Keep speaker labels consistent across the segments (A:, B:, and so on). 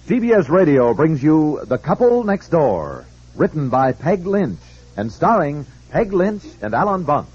A: CBS Radio brings you The Couple Next Door, written by Peg Lynch and starring Peg Lynch and Ethel Bunce.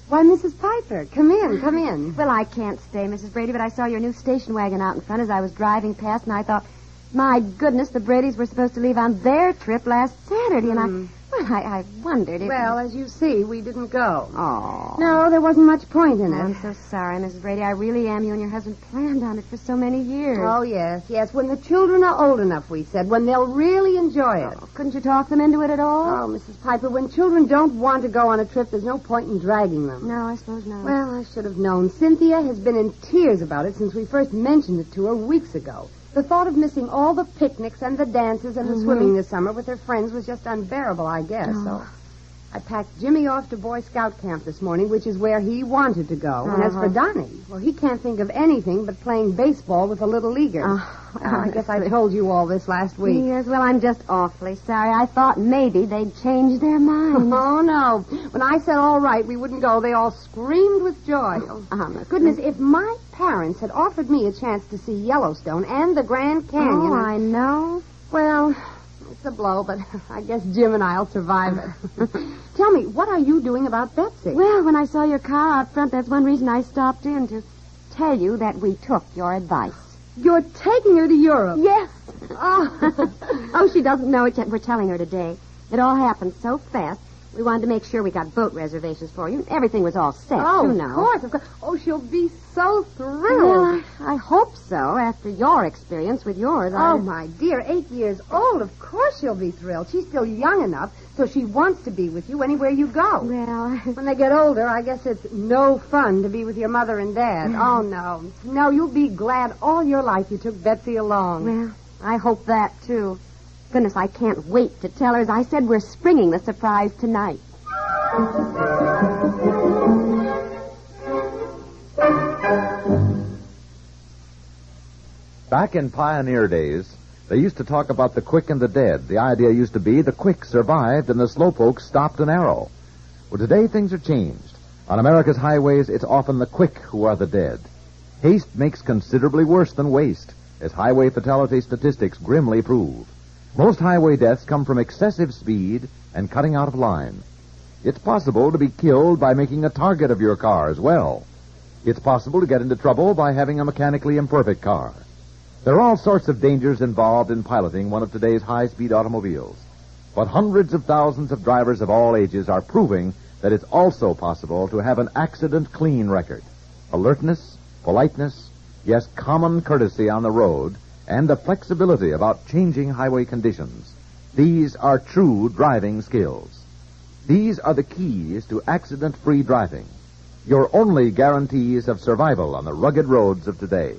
B: Why, Mrs. Piper, come in.
C: Well, I can't stay, Mrs. Brady, but I saw your new station wagon out in front as I was driving past, and I thought, my goodness, the Bradys were supposed to leave on their trip last Saturday, and I wondered if...
B: Well, as you see, we didn't go.
C: Oh.
B: No, there wasn't much point in it.
C: I'm so sorry, Mrs. Brady. I really am. You and your husband planned on it for so many years.
B: Oh, yes. When the children are old enough, we said, when they'll really enjoy it.
C: Oh, couldn't you talk them into it at all?
B: Oh, Mrs. Piper, when children don't want to go on a trip, there's no point in dragging them.
C: No, I suppose not.
B: Well, I should have known. Cynthia has been in tears about it since we first mentioned it to her weeks ago. The thought of missing all the picnics and the dances and the swimming this summer with her friends was just unbearable, I guess. So I packed Jimmy off to Boy Scout camp this morning, which is where he wanted to go. And as for Donnie, well, he can't think of anything but playing baseball with the little leaguers. I guess I told you all this last week.
C: Yes, well, I'm just awfully sorry. I thought maybe they'd change their minds.
B: Oh, no. When I said all right, we wouldn't go, they all screamed with joy. Goodness, if my parents had offered me a chance to see Yellowstone and the Grand Canyon...
C: Oh, I know.
B: Well... It's a blow, but I guess Jim and I'll survive it. Tell me, what are you doing about Betsy?
C: Well, when I saw your car out front, that's one reason I stopped in, to tell you that we took your advice.
B: You're taking her to Europe?
C: Yes. Oh, she doesn't know it yet. We're telling her today. It all happened so fast. We wanted to make sure we got boat reservations for you. Everything was all set, you know.
B: Of course. Oh, she'll be so thrilled.
C: Well, I hope so, after your experience with yours.
B: Oh, my dear, 8 years old. Of course she'll be thrilled. She's still young enough, so she wants to be with you anywhere you go.
C: Well,
B: when they get older, I guess it's no fun to be with your mother and dad. Oh, no. No, you'll be glad all your life you took Betsy along.
C: Well, I hope that, too. Goodness, I can't wait to tell her. As I said, we're springing the surprise tonight.
A: Back in pioneer days, they used to talk about the quick and the dead. The idea used to be the quick survived and the slowpokes stopped an arrow. Well, today things are changed. On America's highways, it's often the quick who are the dead. Haste makes considerably worse than waste, as highway fatality statistics grimly prove. Most highway deaths come from excessive speed and cutting out of line. It's possible to be killed by making a target of your car as well. It's possible to get into trouble by having a mechanically imperfect car. There are all sorts of dangers involved in piloting one of today's high-speed automobiles. But hundreds of thousands of drivers of all ages are proving that it's also possible to have an accident-clean record. Alertness, politeness, yes, common courtesy on the road, and the flexibility about changing highway conditions. These are true driving skills. These are the keys to accident-free driving, your only guarantees of survival on the rugged roads of today.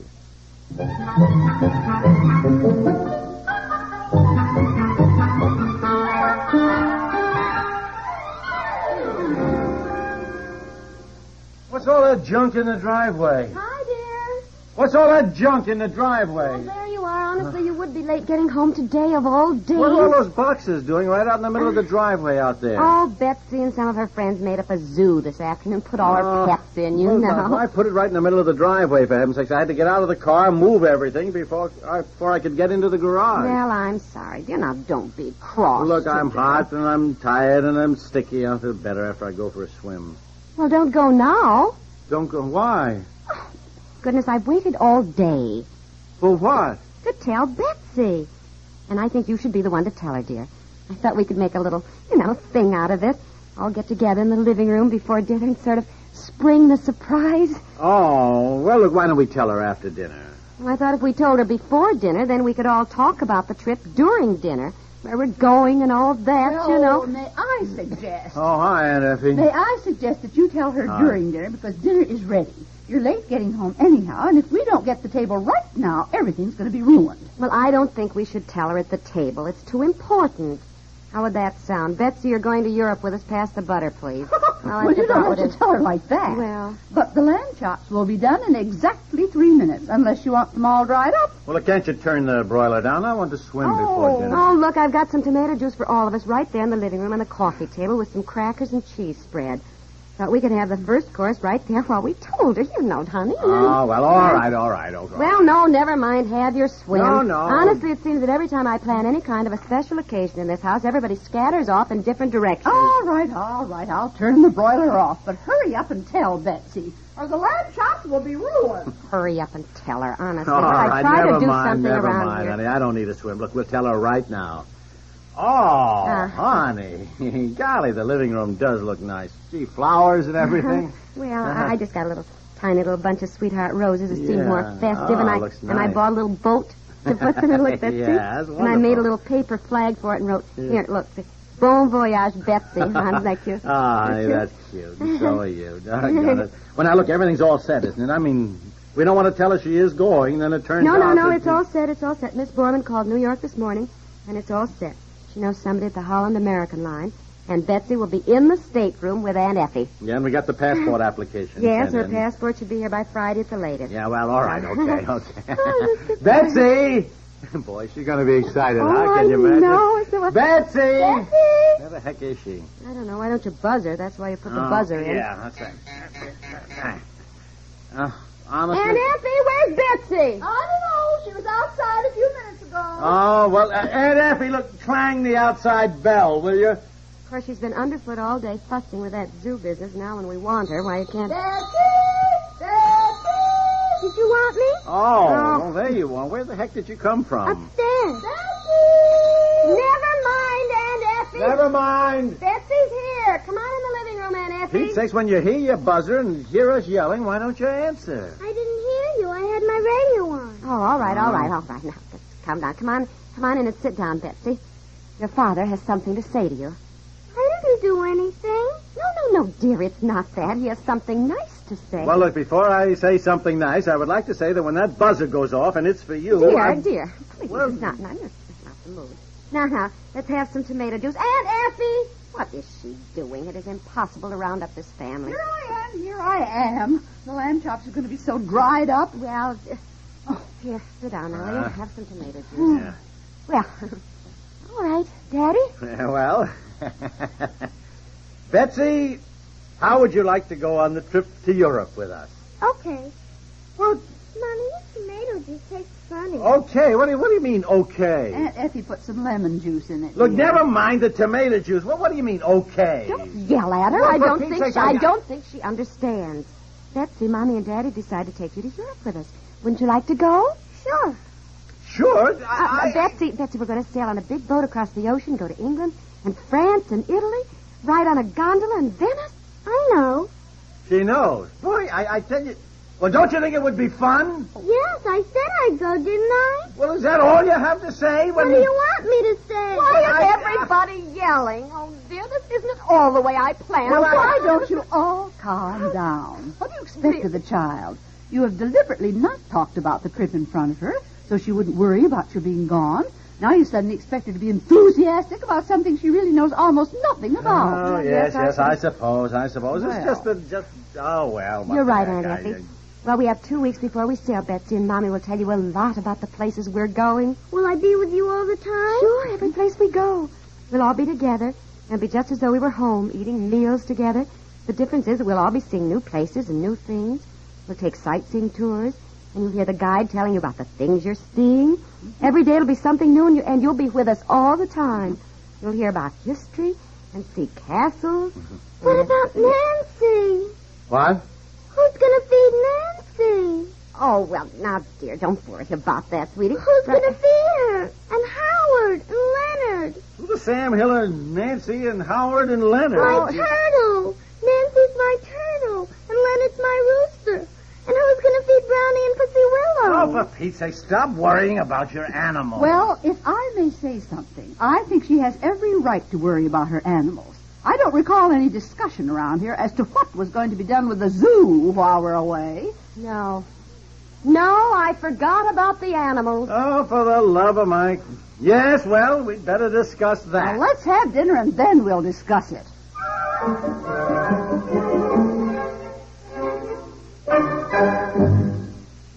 D: What's all that junk in the driveway?
C: Hi, dear.
D: What's all that junk in the driveway?
C: Well, there you are. Honestly, you would be late getting home today of all days.
D: What are all those boxes doing right out in the middle of the driveway out there?
C: Oh, Betsy and some of her friends made up a zoo this afternoon, put all her pets in, you know.
D: I put it right in the middle of the driveway, for heaven's sakes. I had to get out of the car, move everything before I could get into the garage.
C: Well, I'm sorry, dear. Now, don't be cross.
D: Look, I'm hot and I'm tired and I'm sticky. I'll feel better after I go for a swim.
C: Well, don't go now.
D: Don't go? Why?
C: Goodness, I've waited all day.
D: For what?
C: To tell Betsy. And I think you should be the one to tell her, dear. I thought we could make a little, thing out of it. All get together in the living room before dinner and sort of spring the surprise.
D: Oh, well, look, why don't we tell her after dinner?
C: Well, I thought if we told her before dinner, then we could all talk about the trip during dinner. Where we're going and all that, you know.
E: May I suggest?
D: Oh, hi, Aunt Effie.
E: May I suggest that you tell her during dinner, because dinner is ready. You're late getting home anyhow, and if we don't get the table right now, everything's going to be ruined.
C: Well, I don't think we should tell her at the table. It's too important. How would that sound? Betsy, you're going to Europe with us. Pass the butter, please.
E: Well, you don't have to tell her like that.
C: Well.
E: But the lamb chops will be done in exactly 3 minutes, unless you want them all dried up.
D: Well, can't you turn the broiler down? I want to swim before dinner.
C: Oh, look, I've got some tomato juice for all of us right there in the living room on the coffee table with some crackers and cheese spread. Thought we could have the first course right there while we told her. You know, honey.
D: Oh, well, all right. Okay.
C: Well, no, never mind. Have your swim.
D: No.
C: Honestly, it seems that every time I plan any kind of a special occasion in this house, everybody scatters off in different directions.
E: All right. I'll turn the broiler off. But hurry up and tell Betsy, or the lamb chops will be ruined.
C: Hurry up and tell her, honestly.
D: All right,
C: I try to do something
D: never
C: around
D: mind,
C: here.
D: honey. I don't need a swim. Look, we'll tell her right now. Oh, honey. Golly, the living room does look nice. Gee, flowers and everything.
C: Well, I just got a tiny little bunch of sweetheart roses. It seemed more festive,
D: looks nice.
C: and I bought a little boat to put in it. Look, Betsy.
D: Yeah, that's wonderful.
C: And I made a little paper flag for it and wrote, here, look, Bon Voyage, Betsy. Hon, like you.
D: Oh, honey, that's cute. And so are you. Doggone it. Well, now, look, everything's all set, isn't it? I mean, we don't want to tell her she is going, then it turns out
C: No, it's all set. It's all set. Miss Borman called New York this morning, and it's all set. She knows somebody at the Holland American line, and Betsy will be in the stateroom with Aunt Effie.
D: Yeah, and we got the passport application.
C: Yes, her passport should be here by Friday at the latest.
D: Yeah, well, all right, okay. Betsy! Boy, she's going to be excited, huh? Can you imagine?
C: No,
D: Betsy! Where the heck is she?
C: I don't know. Why don't you buzz her? That's why you put the buzzer in.
D: Yeah, that's right. Honestly.
C: Aunt Effie, where's Betsy?
E: I don't know. She was outside a few minutes ago.
D: Oh, well, Aunt Effie, look, clang the outside bell, will you?
C: Of course, she's been underfoot all day fussing with that zoo business. Now when we want her, why, you can't...
E: Betsy!
C: Did you want me?
D: Oh, well, there you are. Where the heck did you come from?
C: Upstairs.
E: Betsy!
C: Never mind, Aunt Effie.
D: Never mind.
C: Betsy's here. Come on in the living room, Aunt Effie.
D: Pete sakes, when you hear your buzzer and hear us yelling, why don't you answer?
C: I didn't hear you. I had my radio on. Oh, all right. Now, calm down. Come on in and sit down, Betsy. Your father has something to say to you. I didn't do anything. No, dear. It's not that. He has something nice to say.
D: Well, look, before I say something nice, I would like to say that when that buzzer goes off and it's for you...
C: Dear, please, it's not the mood. Now, let's have some tomato juice. Aunt Effie! What is she doing? It is impossible to round up this family.
E: Here I am. The lamb chops are going to be so dried up.
C: Well, here, sit down now. Will you have some tomato juice?
D: Yeah.
C: Well, all right, Daddy.
D: Well, Betsy, how would you like to go on the trip to Europe with us?
F: Okay.
D: Well,
F: Mommy, this tomato juice tastes funny.
D: okay. What do you mean, okay?
E: Aunt Effie put some lemon juice in it.
D: Look,
E: dear.
D: never mind the tomato juice. Well, what do you mean, okay?
C: Don't yell at her.
D: Well,
C: I
D: for
C: don't
D: Pete's
C: think
D: sake,
C: I don't think she understands. Betsy, Mommy, and Daddy decided to take you to Europe with us. Wouldn't you like to go?
F: Sure.
D: Sure.
C: Betsy, we're going to sail on a big boat across the ocean, go to England and France and Italy, ride on a gondola in Venice.
F: I know.
D: She knows. Boy, I tell you... Well, don't you think it would be fun?
F: Yes, I said I'd go, didn't I?
D: Well, is that all you have to say?
F: What do you want me to say?
C: Why is everybody yelling? Oh, dear, this isn't at all the way I planned.
E: Well, why don't you all calm down? What do you expect of the child? You have deliberately not talked about the trip in front of her, so she wouldn't worry about your being gone. Now you suddenly expect her to be enthusiastic about something she really knows almost nothing about.
D: Oh, yes, I suppose. It's just, oh, well.
C: You're right, Aunt Effie. Well, we have 2 weeks before we sail, Betsy, and Mommy will tell you a lot about the places we're going.
F: Will I be with you all the time?
C: Sure, every place we go. We'll all be together. It'll be just as though we were home, eating meals together. The difference is that we'll all be seeing new places and new things. We'll take sightseeing tours, and you'll hear the guide telling you about the things you're seeing. Every day it'll be something new, and you'll be with us all the time. You'll hear about history and see castles.
F: What about Nancy?
D: What?
F: Who's going to feed Nancy?
C: Oh, well, now, dear, don't worry about that, sweetie.
F: Who's going to feed her? And Howard and Leonard.
D: Well, Sam Hiller and Nancy and Howard and Leonard.
F: My turtle. Nancy's my turtle. And Leonard's my rooster. And who's going to feed Brownie and Pussy Willow?
D: Oh, for Pete's sake, stop worrying about your animals.
E: Well, if I may say something, I think she has every right to worry about her animals. I don't recall any discussion around here as to what was going to be done with the zoo while we're away.
C: No. No, I forgot about the animals.
D: Oh, for the love of Mike. Yes, well, we'd better discuss that.
E: Now, let's have dinner and then we'll discuss it.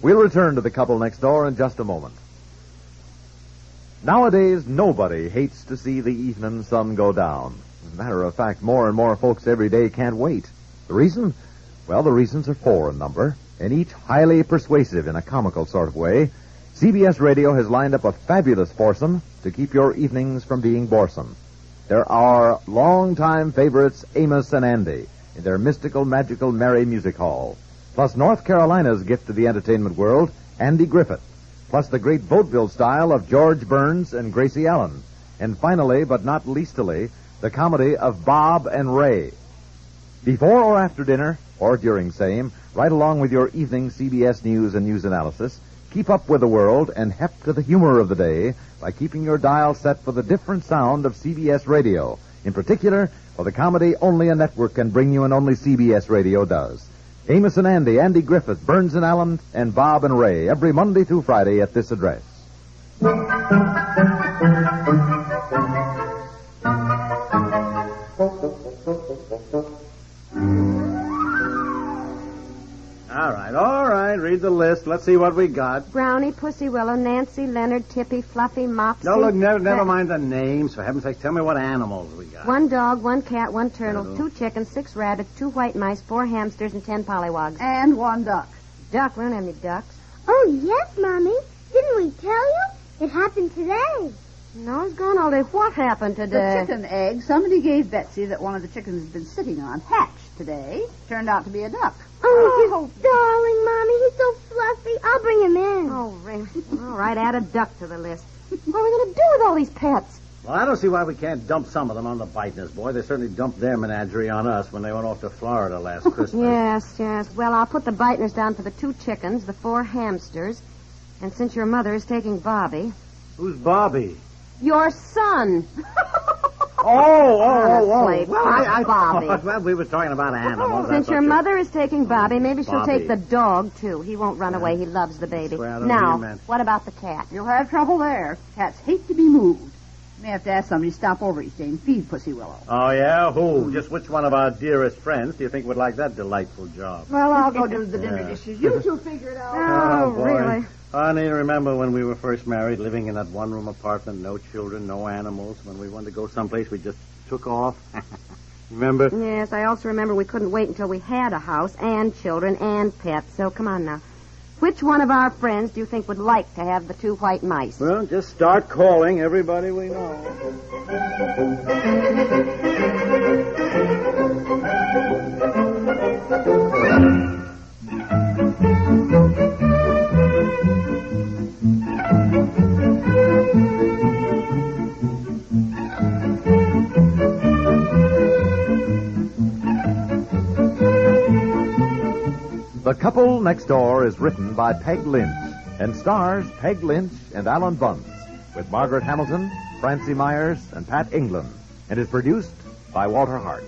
A: We'll return to the couple next door in just a moment. Nowadays, nobody hates to see the evening sun go down. As a matter of fact, more and more folks every day can't wait. The reason? Well, the reasons are 4 in number, and each highly persuasive in a comical sort of way. CBS Radio has lined up a fabulous foursome to keep your evenings from being boresome. There are longtime favorites Amos and Andy in their mystical, magical, merry music hall. Plus North Carolina's gift to the entertainment world, Andy Griffith. Plus the great vaudeville style of George Burns and Gracie Allen. And finally, but not leastily, the comedy of Bob and Ray. Before or after dinner, or during same, right along with your evening CBS News and news analysis, keep up with the world and hep to the humor of the day by keeping your dial set for the different sound of CBS Radio. In particular, for the comedy only a network can bring you and only CBS Radio does. Amos and Andy, Andy Griffith, Burns and Allen, and Bob and Ray, every Monday through Friday at this address.
D: All right, read the list. Let's see what we got.
C: Brownie, Pussy Willow, Nancy, Leonard, Tippy, Fluffy, Mopsy.
D: No, look, never mind the names. For heaven's sake, tell me what animals we got.
C: 1 dog, 1 cat, 1 turtle, 2 chickens, 6 rabbits, 2 white mice, 4 hamsters, and 10 pollywogs.
E: And 1 duck.
C: Duck, we don't have any ducks.
F: Oh, yes, Mommy. Didn't we tell you? It happened today.
C: No, it's gone all day. What happened today?
E: The chicken egg somebody gave Betsy that one of the chickens has been sitting on hatched today. Turned out to be a duck.
F: Oh, darling, Mommy. He's so fluffy. I'll bring him in.
C: Oh, really? All right, add a duck to the list. What are we going to do with all these pets?
D: Well, I don't see why we can't dump some of them on the Bidens, boy. They certainly dumped their menagerie on us when they went off to Florida last Christmas.
C: Yes. Well, I'll put the Bitners down for the 2 chickens, the 4 hamsters, and since your mother is taking Bobby...
D: Who's Bobby?
C: Your son.
D: Oh.
C: Well, I Bobby.
D: Well, we were talking about animals.
C: Since your mother is taking Bobby, maybe she'll
D: Bobby.
C: take the dog, too. He won't run away. He loves the baby.
D: Well,
C: Now, what about the cat?
E: You'll have trouble there. Cats hate to be moved. You may have to ask somebody to stop over each day and feed Pussy Willow.
D: Oh, yeah? Who? Just which one of our dearest friends do you think would like that delightful job?
E: Well, I'll go do the dinner dishes. You 2 figure it out.
C: Oh,
D: boy.
C: really?
D: Honey, remember when we were first married, living in that one-room apartment, no children, no animals? When we wanted to go someplace, we just took off? Remember?
C: Yes, I also remember we couldn't wait until we had a house and children and pets. So come on now. Which one of our friends do you think would like to have the 2 white mice?
D: Well, just start calling everybody we know.
A: The Couple Next Door is written by Peg Lynch and stars Peg Lynch and Ethel and Bunce with Margaret Hamilton, Francie Myers, and Pat England, and is produced by Walter Hart.